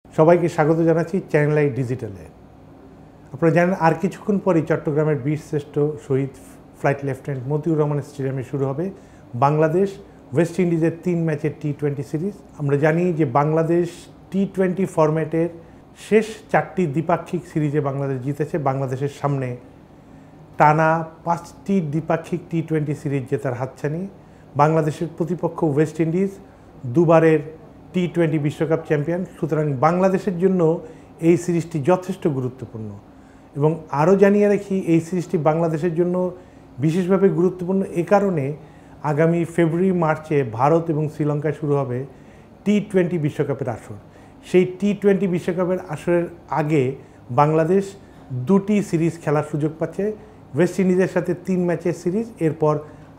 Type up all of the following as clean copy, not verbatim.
সবাইকে স্বাগত জানাচ্ছি চ্যানেল আই ডিজিটালে। আপনারা জানেন আর কিছুক্ষণ পরই চট্টগ্রামের বীরশ্রেষ্ঠ শহীদ ফ্লাইট লেফটেন্যান্ট মতিউর রহমান স্টেডিয়ামে শুরু হবে বাংলাদেশ ওয়েস্ট ইন্ডিজের ৩ ম্যাচের টি-20 সিরিজ। আমরা জানি যে বাংলাদেশ টি-20 ফরম্যাটের শেষ 4টি দ্বিপাক্ষিক সিরিজে বাংলাদেশ জিতেছে। বাংলাদেশের সামনে টানা 5টি দ্বিপাক্ষিক টি-20 সিরিজ জেতার হাতছানি। বাংলাদেশের প্রতিপক্ষ ওয়েস্ট ইন্ডিজ, দুবারের টি-20 বিশ্বকাপ চ্যাম্পিয়ন। সুতরাং বাংলাদেশের জন্য এই সিরিজটি যথেষ্ট গুরুত্বপূর্ণ এবং আরও জানিয়ে রাখি এই সিরিজটি বাংলাদেশের জন্য বিশেষভাবে গুরুত্বপূর্ণ এ কারণে আগামী ফেব্রুয়ারি-মার্চে ভারত এবং শ্রীলঙ্কায় শুরু হবে টি-20 বিশ্বকাপের আসর। সেই টি-20 বিশ্বকাপের আসরের আগে বাংলাদেশ 2টি সিরিজ খেলার সুযোগ পাচ্ছে। ওয়েস্ট ইন্ডিজের সাথে 3 ম্যাচের সিরিজ, এরপর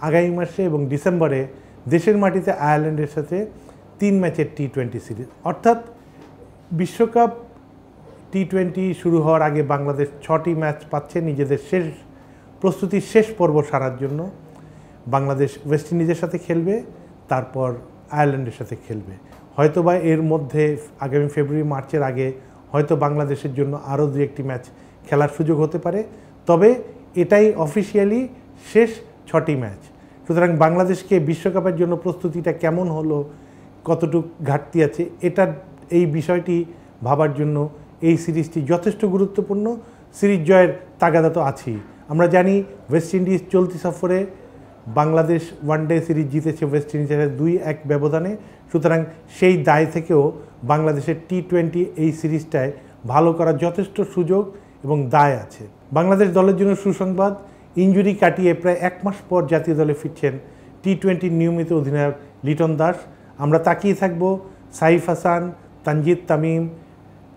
আগামী মাসে এবং ডিসেম্বরে দেশের মাটিতে আয়ারল্যান্ডের সাথে 3 ম্যাচের টি-20 সিরিজ। অর্থাৎ বিশ্বকাপ টি-20 শুরু হওয়ার আগে বাংলাদেশ 6টি ম্যাচ পাচ্ছে নিজেদের প্রস্তুতির শেষ পর্ব সারার জন্য। বাংলাদেশ ওয়েস্ট ইন্ডিজের সাথে খেলবে, তারপর আয়ারল্যান্ডের সাথে খেলবে। হয়তোবা এর মধ্যে আগামী ফেব্রুয়ারি-মার্চের আগে হয়তো বাংলাদেশের জন্য আরও 2-1টি ম্যাচ খেলার সুযোগ হতে পারে। তবে এটাই অফিসিয়ালি শেষ 6টি ম্যাচ। সুতরাং বাংলাদেশকে বিশ্বকাপের জন্য প্রস্তুতিটা কেমন হলো, কতটুকু ঘাটতি আছে, এই বিষয়টি ভাবার জন্য এই সিরিজটি যথেষ্ট গুরুত্বপূর্ণ। সিরিজ জয়ের তাগাদা তো আছেই। আমরা জানি ওয়েস্ট ইন্ডিজ চলতি সফরে বাংলাদেশ ওয়ানডে সিরিজ জিতেছে ওয়েস্ট ইন্ডিজের 2-1 ব্যবধানে। সুতরাং সেই দায় থেকেও বাংলাদেশের টি-20 এই সিরিজটায় ভালো করার যথেষ্ট সুযোগ এবং দায় আছে। বাংলাদেশ দলের জন্য সুসংবাদ, ইনজুরি কাটিয়ে প্রায় 1 মাস পর জাতীয় দলে ফিরছেন টি-20 নিয়মিত অধিনায়ক লিটন দাস। আমরা তাকিয়ে থাকব সাইফ হাসান, তানজিদ তামিম,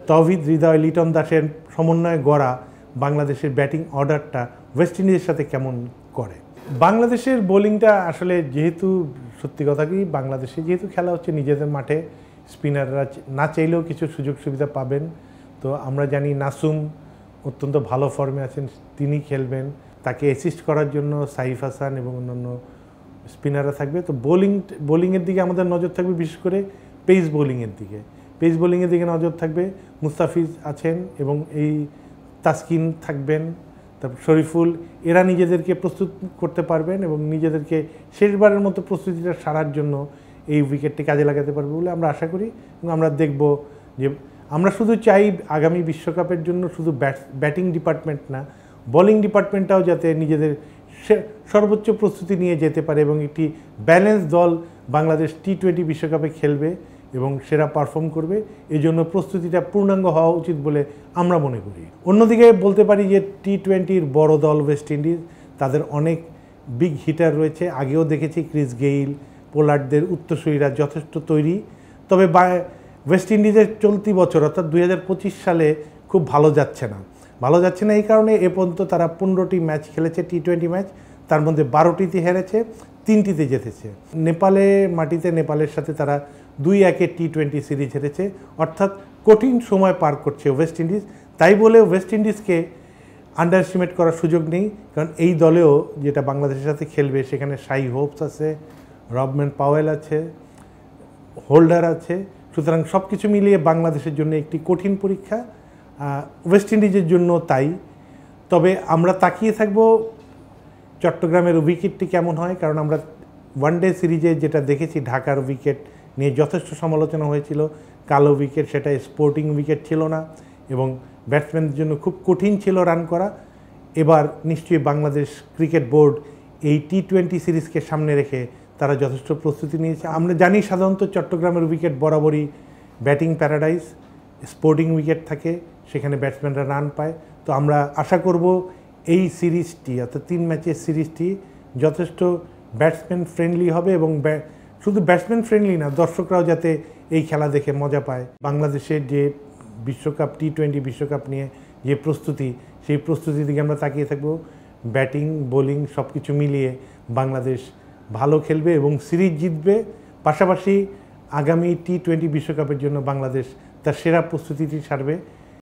তৌহিদ হৃদয়, লিটন দাসের সমন্বয়ে গড়া বাংলাদেশের ব্যাটিং অর্ডারটা ওয়েস্ট ইন্ডিজের সাথে কেমন করে। বাংলাদেশের বোলিংটা আসলে যেহেতু সত্যি কথা কি, বাংলাদেশে যেহেতু খেলা হচ্ছে নিজেদের মাঠে, স্পিনাররা না চাইলেও কিছু সুযোগ সুবিধা পাবেন। তো আমরা জানি নাসুম অত্যন্ত ভালো ফর্মে আছেন, তিনি খেলবেন। তাকে অ্যাসিস্ট করার জন্য সাইফ হাসান এবং অন্যান্য স্পিনাররা থাকবে। তো বোলিংয়ের দিকে আমাদের নজর থাকবে, বিশেষ করে পেস বোলিংয়ের দিকে নজর থাকবে। মুস্তাফিজ আছেন এবং এই তাসকিন থাকবেন, তারপর শরীফুল, এরা নিজেদেরকে প্রস্তুত করতে পারবেন এবং নিজেদেরকে শেষবারের মতো প্রস্তুতিটা সারার জন্য এই উইকেটটি কাজে লাগাতে পারবে বলে আমরা আশা করি। এবং আমরা দেখব যে আমরা শুধু চাই আগামী বিশ্বকাপের জন্য শুধু ব্যাটিং ডিপার্টমেন্ট না, বোলিং ডিপার্টমেন্টটাও যাতে নিজেদের সর্বোচ্চ প্রস্তুতি নিয়ে যেতে পারে এবং একটি ব্যালেন্স দল বাংলাদেশ টি-20 বিশ্বকাপে খেলবে এবং সেরা পারফর্ম করবে। এই জন্য প্রস্তুতিটা পূর্ণাঙ্গ হওয়া উচিত বলে আমরা মনে করি। অন্যদিকে বলতে পারি যে টি-20-র বড় দল ওয়েস্ট ইন্ডিজ, তাদের অনেক বিগ হিটার রয়েছে। আগেও দেখেছি ক্রিস গেইল, পোলার্ডদের উত্তরসূরিরা যথেষ্ট তৈরি। তবে ওয়েস্ট ইন্ডিজের চলতি বছর অর্থাৎ 2025 সালে খুব ভালো যাচ্ছে না এই কারণে এ পর্যন্ত তারা 15টি ম্যাচ খেলেছে টি-20 ম্যাচ, তার মধ্যে 12টিতে হেরেছে, 3টিতে জিতেছে। নেপালের সাথে তারা 2-1 টি-20 সিরিজ হেরেছে। অর্থাৎ কঠিন সময় পার করছে ওয়েস্ট ইন্ডিজ। তাই বলে ওয়েস্ট ইন্ডিজকে আন্ডার এস্টিমেট করার সুযোগ নেই, কারণ এই দলেও যেটা বাংলাদেশের সাথে খেলবে সেখানে শাই হোপস আছে, রবম্যান পাওয়েল আছে, হোল্ডার আছে। সুতরাং সব কিছু মিলিয়ে বাংলাদেশের জন্য একটি কঠিন পরীক্ষা, ওয়েস্ট ইন্ডিজের জন্য তাই। তবে আমরা তাকিয়ে থাকব চট্টগ্রামের উইকেটটি কেমন হয়, কারণ আমরা ওয়ানডে সিরিজে যেটা দেখেছি ঢাকার উইকেট নিয়ে যথেষ্ট সমালোচনা হয়েছিল। কালো উইকেট, সেটা স্পোর্টিং উইকেট ছিল না এবং ব্যাটসম্যানদের জন্য খুব কঠিন ছিল রান করা। এবার নিশ্চয়ই বাংলাদেশ ক্রিকেট বোর্ড এই টি-20 সিরিজকে সামনে রেখে তারা যথেষ্ট প্রস্তুতি নিয়েছে। আমরা জানি সাধারণত চট্টগ্রামের উইকেট বরাবরই ব্যাটিং প্যারাডাইস, স্পোর্টিং উইকেট থাকে, সেখানে ব্যাটসম্যানরা রান পায়। তো আমরা আশা করব এই সিরিজটি অর্থাৎ 3 ম্যাচের সিরিজটি যথেষ্ট ব্যাটসম্যান ফ্রেন্ডলি হবে এবং শুধু ব্যাটসম্যান ফ্রেন্ডলি না, দর্শকরাও যাতে এই খেলা দেখে মজা পায়। বাংলাদেশের যে বিশ্বকাপ টি-20 বিশ্বকাপ নিয়ে যে প্রস্তুতি, সেই প্রস্তুতির দিকে আমরা তাকিয়ে থাকব। ব্যাটিং বোলিং সব কিছু মিলিয়ে বাংলাদেশ ভালো খেলবে এবং সিরিজ জিতবে। পাশাপাশি আগামী টি-20 বিশ্বকাপের জন্য বাংলাদেশ তার সেরা প্রস্তুতিটি সারবে।